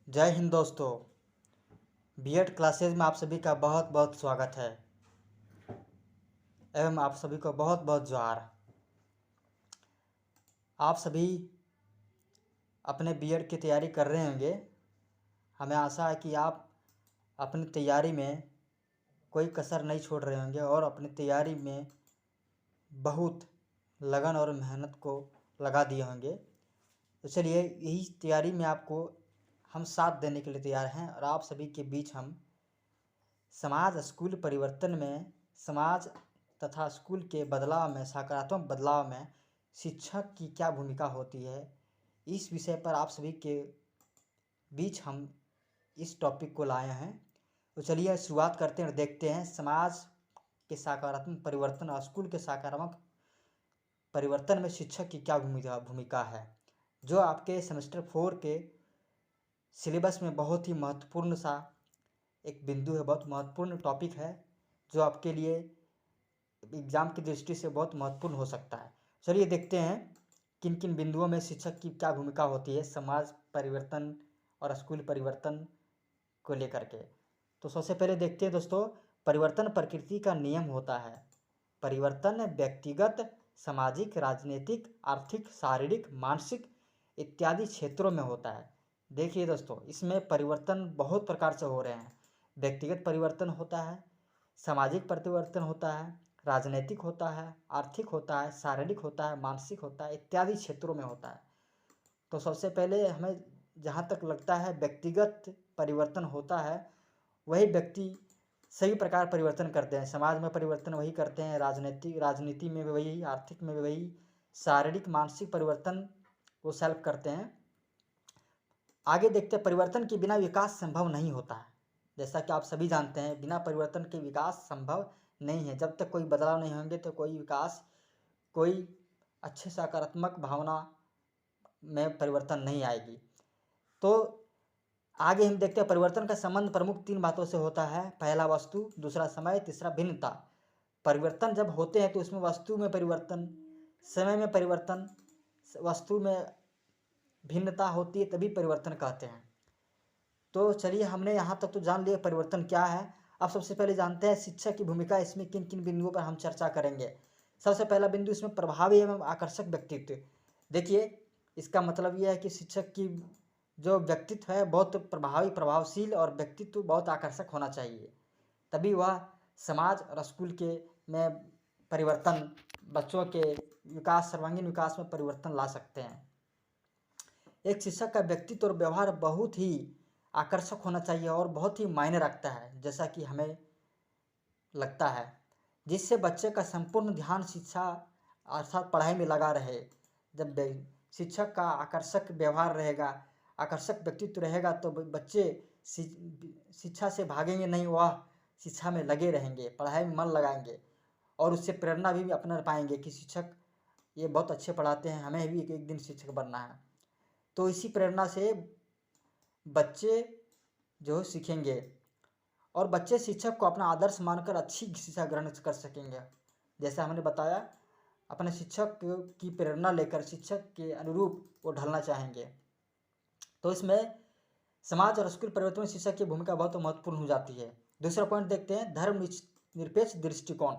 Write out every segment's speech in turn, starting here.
जय हिंद दोस्तों। BEd classes में आप सभी का बहुत बहुत स्वागत है एवं आप सभी को बहुत बहुत जोहार। आप सभी अपने बीएड की तैयारी कर रहे होंगे। हमें आशा है कि आप अपनी तैयारी में कोई कसर नहीं छोड़ रहे होंगे और अपनी तैयारी में बहुत लगन और मेहनत को लगा दिए होंगे। तो चलिए, यही तैयारी में आपको हम साथ देने के लिए तैयार हैं और आप सभी के बीच हम समाज स्कूल परिवर्तन में, समाज तथा स्कूल के बदलाव में, सकारात्मक बदलाव में शिक्षक की क्या भूमिका होती है, इस विषय पर आप सभी के बीच हम इस टॉपिक को लाए हैं। तो चलिए शुरुआत करते हैं और देखते हैं समाज के सकारात्मक परिवर्तन और स्कूल के सकारात्मक परिवर्तन में शिक्षक की क्या भूमिका है, जो आपके सेमेस्टर 4 के सिलेबस में बहुत ही महत्वपूर्ण सा एक बिंदु है, बहुत महत्वपूर्ण टॉपिक है, जो आपके लिए एग्ज़ाम की दृष्टि से बहुत महत्वपूर्ण हो सकता है। चलिए देखते हैं किन किन बिंदुओं में शिक्षक की क्या भूमिका होती है समाज परिवर्तन और स्कूल परिवर्तन को लेकर के। तो सबसे पहले देखते हैं दोस्तों, परिवर्तन प्रकृति का नियम होता है। परिवर्तन व्यक्तिगत, सामाजिक, राजनीतिक, आर्थिक, शारीरिक, मानसिक इत्यादि क्षेत्रों में होता है। देखिए दोस्तों, इसमें परिवर्तन बहुत प्रकार से हो रहे हैं। व्यक्तिगत परिवर्तन होता है, सामाजिक परिवर्तन होता है, राजनीतिक होता है, आर्थिक होता है, शारीरिक होता है, मानसिक होता है, इत्यादि क्षेत्रों में होता है। तो सबसे पहले हमें जहाँ तक लगता है व्यक्तिगत परिवर्तन होता है, वही व्यक्ति सही प्रकार परिवर्तन करते हैं। समाज में परिवर्तन वही करते हैं, राजनीति में भी वही, आर्थिक में भी वही, शारीरिक मानसिक परिवर्तन वो सेल्फ करते हैं। आगे देखते हैं, परिवर्तन के बिना विकास संभव नहीं होता है। जैसा कि आप सभी जानते हैं, बिना परिवर्तन के विकास संभव नहीं है। जब तक कोई बदलाव नहीं होंगे तो कोई विकास, कोई अच्छे सकारात्मक भावना में परिवर्तन नहीं आएगी। तो आगे हम देखते हैं, परिवर्तन का संबंध प्रमुख 3 बातों से होता है। पहला वस्तु, दूसरा समय, तीसरा भिन्नता। परिवर्तन जब होते हैं तो उसमें वस्तु में परिवर्तन, समय में परिवर्तन, वस्तु में भिन्नता होती है, तभी परिवर्तन कहते हैं। तो चलिए, हमने यहाँ तक तो जान लिया परिवर्तन क्या है। अब सबसे पहले जानते हैं शिक्षक की भूमिका। इसमें किन किन बिंदुओं पर हम चर्चा करेंगे। सबसे पहला बिंदु, इसमें प्रभावी एवं आकर्षक व्यक्तित्व। देखिए, इसका मतलब यह है कि शिक्षक की जो व्यक्तित्व है बहुत प्रभावी, प्रभावशील और व्यक्तित्व बहुत आकर्षक होना चाहिए, तभी वह समाज और स्कूल के में परिवर्तन, बच्चों के विकास, सर्वांगीण विकास में परिवर्तन ला सकते हैं। एक शिक्षक का व्यक्तित्व और व्यवहार बहुत ही आकर्षक होना चाहिए और बहुत ही मायने रखता है, जैसा कि हमें लगता है, जिससे बच्चे का संपूर्ण ध्यान शिक्षा अर्थात पढ़ाई में लगा रहे। जब शिक्षक का आकर्षक व्यवहार रहेगा, आकर्षक व्यक्तित्व रहेगा, तो बच्चे शिक्षा से भागेंगे नहीं, वह शिक्षा में लगे रहेंगे, पढ़ाई में मन लगाएंगे और उससे प्रेरणा भी अपना पाएंगे कि शिक्षक ये बहुत अच्छे पढ़ाते हैं, हमें भी एक दिन शिक्षक बनना है। तो इसी प्रेरणा से बच्चे जो सीखेंगे और बच्चे शिक्षक को अपना आदर्श मानकर अच्छी शिक्षा ग्रहण कर सकेंगे। जैसा हमने बताया, अपने शिक्षक की प्रेरणा लेकर शिक्षक के अनुरूप वो ढलना चाहेंगे। तो इसमें समाज और स्कूल परिवर्तन में शिक्षक की भूमिका बहुत महत्वपूर्ण हो जाती है। दूसरा पॉइंट देखते हैं, धर्म निरपेक्ष दृष्टिकोण।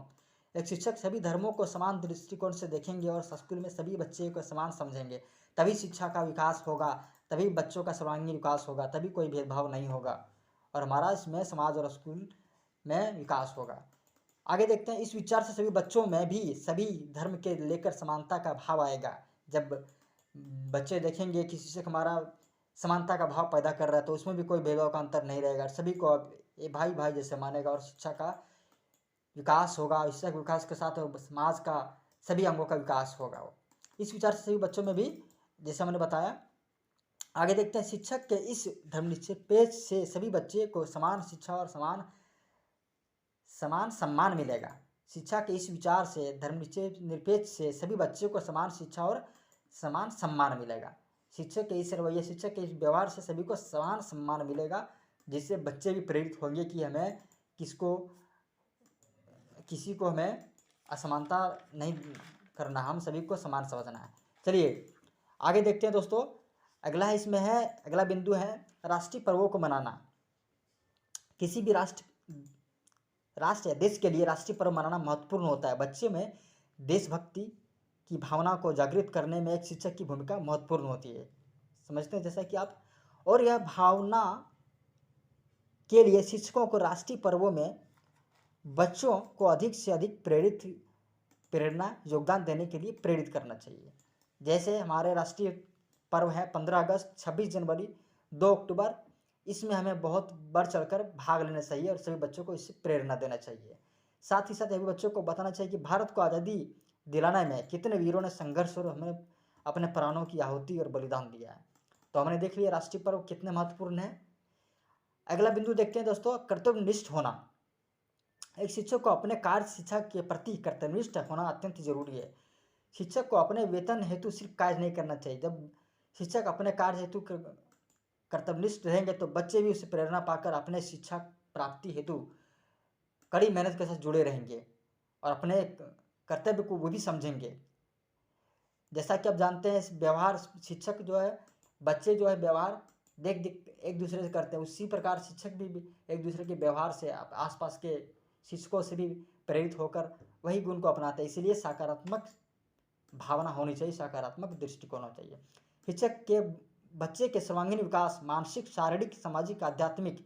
एक शिक्षक सभी धर्मों को समान दृष्टिकोण से देखेंगे और स्कूल में सभी बच्चे को समान समझेंगे, तभी शिक्षा का विकास होगा, तभी बच्चों का सर्वांगीण विकास होगा, तभी कोई भेदभाव नहीं होगा और हमारा इसमें समाज और स्कूल में विकास होगा। आगे देखते हैं, इस विचार से सभी बच्चों में भी सभी धर्म के लेकर समानता का भाव आएगा। जब बच्चे देखेंगे कि शिक्षक हमारा समानता का भाव पैदा कर रहा है, तो उसमें भी कोई भेदभाव का अंतर नहीं रहेगा, सभी को ये भाई भाई जैसे मानेगा और शिक्षा का विकास होगा। शिक्षा के विकास के साथ समाज का सभी अंगों का विकास होगा। इस विचार से सभी बच्चों में भी, जैसे मैंने बताया। आगे देखते हैं, शिक्षक के इस धर्मनिरपेक्ष से सभी बच्चे को समान शिक्षा और समान सम्मान मिलेगा। शिक्षा के इस विचार से, धर्मनिरपेक्ष से सभी बच्चे को समान शिक्षा और समान सम्मान मिलेगा। शिक्षक के इस रवैये, शिक्षक के इस व्यवहार से सभी को समान सम्मान मिलेगा, जिससे बच्चे भी प्रेरित होंगे कि हमें किसी को हमें असमानता नहीं करना, हम सभी को समान समझना है। चलिए आगे देखते हैं दोस्तों। अगला बिंदु है राष्ट्रीय पर्वों को मनाना। किसी भी राष्ट्र या देश के लिए राष्ट्रीय पर्व मनाना महत्वपूर्ण होता है। बच्चे में देशभक्ति की भावना को जागृत करने में एक शिक्षक की भूमिका महत्वपूर्ण होती है। समझते हैं जैसा कि आप, और यह भावना के लिए शिक्षकों को राष्ट्रीय पर्वों में बच्चों को अधिक से अधिक प्रेरणा योगदान देने के लिए प्रेरित करना चाहिए। जैसे हमारे राष्ट्रीय पर्व है 15 अगस्त, 26 जनवरी, 2 अक्टूबर, इसमें हमें बहुत बढ़ चढ़कर भाग लेना चाहिए और सभी बच्चों को इससे प्रेरणा देना चाहिए। साथ ही साथ सभी बच्चों को बताना चाहिए कि भारत को आज़ादी दिलाने में कितने वीरों ने संघर्ष और हमें अपने प्राणों की आहुति और बलिदान दिया है। तो हमने देख लिया राष्ट्रीय पर्व कितने महत्वपूर्ण है। अगला बिंदु देखते हैं दोस्तों, कर्तव्यनिष्ठ होना। एक शिक्षक को अपने कार्य शिक्षा के प्रति कर्तव्यनिष्ठ होना अत्यंत जरूरी है। शिक्षक को अपने वेतन हेतु सिर्फ कार्य नहीं करना चाहिए। जब शिक्षक अपने कार्य हेतु कर्तव्यनिष्ठ रहेंगे तो बच्चे भी उससे प्रेरणा पाकर अपने शिक्षा प्राप्ति हेतु कड़ी मेहनत के साथ जुड़े रहेंगे और अपने कर्तव्य को वो भी समझेंगे। जैसा कि आप जानते हैं व्यवहार, शिक्षक जो है, बच्चे जो है व्यवहार देख देख एक दूसरे से करते हैं, उसी प्रकार शिक्षक भी एक दूसरे के व्यवहार से आसपास के शिक्षकों से भी प्रेरित होकर वही गुण को अपनाते हैं। इसलिए सकारात्मक भावना होनी चाहिए, सकारात्मक दृष्टिकोण होना चाहिए। शिक्षक के बच्चे के सर्वांगीण विकास, मानसिक, शारीरिक, सामाजिक, आध्यात्मिक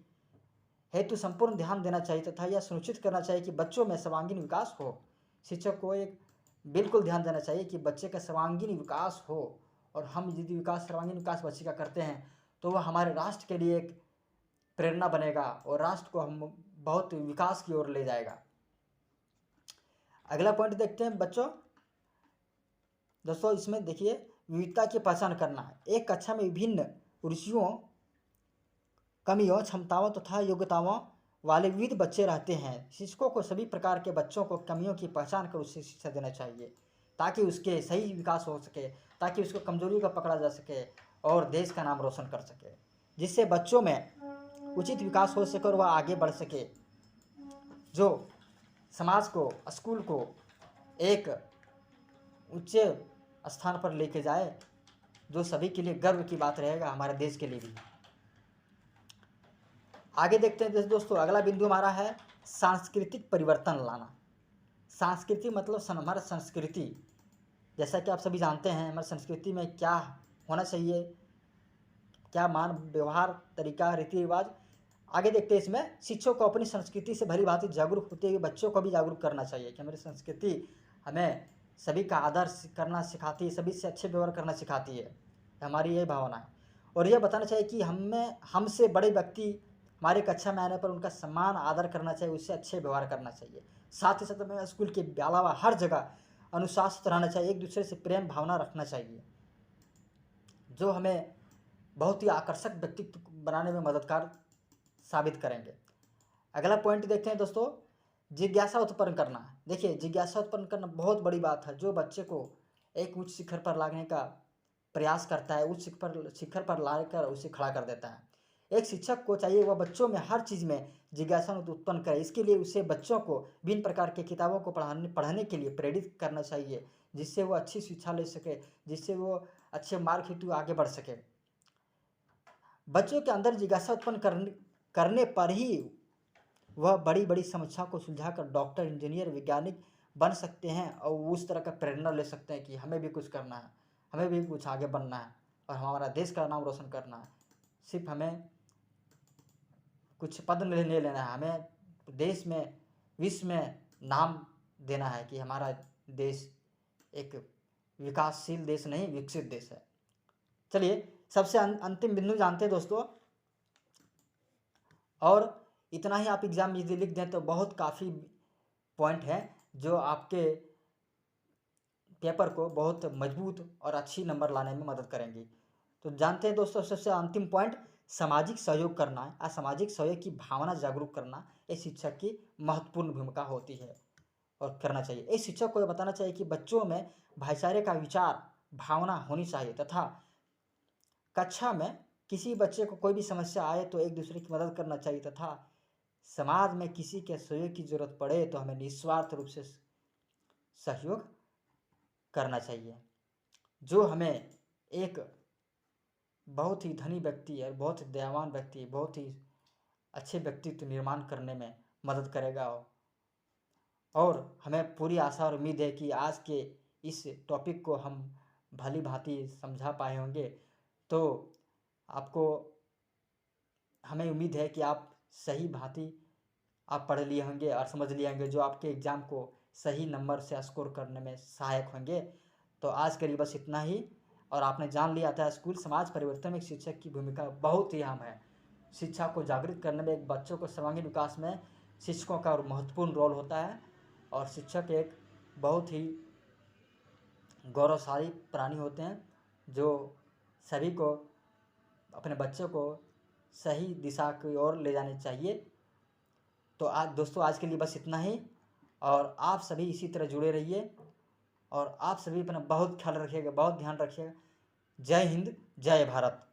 हेतु संपूर्ण ध्यान देना चाहिए तथा यह सुनिश्चित करना चाहिए कि बच्चों में सर्वांगीण विकास हो। शिक्षक को एक बिल्कुल ध्यान देना चाहिए कि बच्चे का सर्वांगीण विकास हो, और हम यदि सर्वांगीण विकास बच्चे का करते हैं तो वह हमारे राष्ट्र के लिए एक प्रेरणा बनेगा और राष्ट्र को हम बहुत विकास की ओर ले जाएगा। अगला पॉइंट देखते हैं बच्चों। दोस्तों इसमें देखिए, विविधता की पहचान करना। एक कक्षा में विभिन्न रुचियों, कमियों, क्षमताओं तथा योग्यताओं वाले विविध बच्चे रहते हैं। शिक्षकों को सभी प्रकार के बच्चों को कमियों की पहचान कर उसे शिक्षा देना चाहिए ताकि उसके सही विकास हो सके, ताकि उसको कमजोरियों का पकड़ा जा सके और देश का नाम रोशन कर सके, जिससे बच्चों में उचित विकास हो सके और वह आगे बढ़ सके, जो समाज को, स्कूल को एक ऊंचे स्थान पर लेके जाए, जो सभी के लिए गर्व की बात रहेगा, हमारे देश के लिए भी। आगे देखते हैं दोस्तों, अगला बिंदु हमारा है सांस्कृतिक परिवर्तन लाना। सांस्कृतिक मतलब हमारा संस्कृति, जैसा कि आप सभी जानते हैं हमारी संस्कृति में क्या होना चाहिए, क्या मान व्यवहार, तरीका, रीति रिवाज। आगे देखते हैं इसमें शिक्षक को अपनी संस्कृति से भली भांति जागरूक होते हुए बच्चों को भी जागरूक करना चाहिए कि हमारी संस्कृति हमें सभी का आदर करना सिखाती है, सभी से अच्छे व्यवहार करना सिखाती है, हमारी यही भावना है। और यह बताना चाहिए कि हमसे बड़े व्यक्ति हमारे कक्षा में आने पर उनका सम्मान आदर करना चाहिए, उससे अच्छे व्यवहार करना चाहिए। साथ ही साथ हमें स्कूल के अलावा हर जगह अनुशासित रहना चाहिए, एक दूसरे से प्रेम भावना रखना चाहिए, जो हमें बहुत ही आकर्षक व्यक्तित्व बनाने में मददगार साबित करेंगे। अगला पॉइंट देखते हैं दोस्तों, जिज्ञासा उत्पन्न करना। देखिए, जिज्ञासा उत्पन्न करना बहुत बड़ी बात है, जो बच्चे को एक उच्च शिखर पर लाने का प्रयास करता है, उच्च शिखर पर लाकर उसे खड़ा कर देता है। एक शिक्षक को चाहिए वह बच्चों में हर चीज़ में जिज्ञासा उत्पन्न करे। इसके लिए उसे बच्चों को विभिन्न प्रकार की किताबों को पढ़ने के लिए प्रेरित करना चाहिए, जिससे वो अच्छी शिक्षा ले सके, जिससे वो अच्छे मार्ग हेतु आगे बढ़ सके। बच्चों के अंदर जिज्ञासा उत्पन्न करने पर ही वह बड़ी बड़ी समस्याओं को सुलझाकर डॉक्टर, इंजीनियर, वैज्ञानिक बन सकते हैं और उस तरह का प्रेरणा ले सकते हैं कि हमें भी कुछ करना है, हमें भी कुछ आगे बढ़ना है और हमारा देश का नाम रोशन करना है। सिर्फ हमें कुछ पद नहीं लेना है, हमें देश में, विश्व में नाम देना है कि हमारा देश एक विकासशील देश नहीं, विकसित देश है। चलिए सबसे अंतिम बिंदु जानते हैं दोस्तों, और इतना ही आप एग्जाम में यदि लिख दें तो बहुत काफ़ी पॉइंट हैं जो आपके पेपर को बहुत मजबूत और अच्छी नंबर लाने में मदद करेंगी। तो जानते हैं दोस्तों, सबसे अंतिम पॉइंट सामाजिक सहयोग करना है। असामाजिक सहयोग की भावना जागरूक करना एक शिक्षक की महत्वपूर्ण भूमिका होती है और करना चाहिए। एक शिक्षक को बताना चाहिए कि बच्चों में भाईचारे का विचार भावना होनी चाहिए तथा कक्षा में किसी बच्चे को कोई भी समस्या आए तो एक दूसरे की मदद करना चाहिए तथा समाज में किसी के सहयोग की जरूरत पड़े तो हमें निस्वार्थ रूप से सहयोग करना चाहिए, जो हमें एक बहुत ही धनी व्यक्ति है, बहुत ही दयावान व्यक्ति है, बहुत ही अच्छे व्यक्तित्व निर्माण करने में मदद करेगा। और हमें पूरी आशा और उम्मीद है कि आज के इस टॉपिक को हम भली भांति समझा पाए होंगे। तो आपको हमें उम्मीद है कि आप सही भांति आप पढ़ लिए होंगे और समझ लिए होंगे, जो आपके एग्ज़ाम को सही नंबर से स्कोर करने में सहायक होंगे। तो आज के लिए बस इतना ही। और आपने जान लिया था स्कूल समाज परिवर्तन में शिक्षक की भूमिका बहुत ही अहम है। शिक्षा को जागृत करने में, एक बच्चों को सर्वांगीण विकास में शिक्षकों का महत्वपूर्ण रोल होता है। और शिक्षक एक बहुत ही गौरवशाली प्राणी होते हैं जो सभी को, अपने बच्चों को सही दिशा की ओर ले जाने चाहिए। तो आज दोस्तों, आज के लिए बस इतना ही। और आप सभी इसी तरह जुड़े रहिए और आप सभी अपना बहुत ख्याल रखिएगा, बहुत ध्यान रखिएगा। जय हिंद, जय भारत।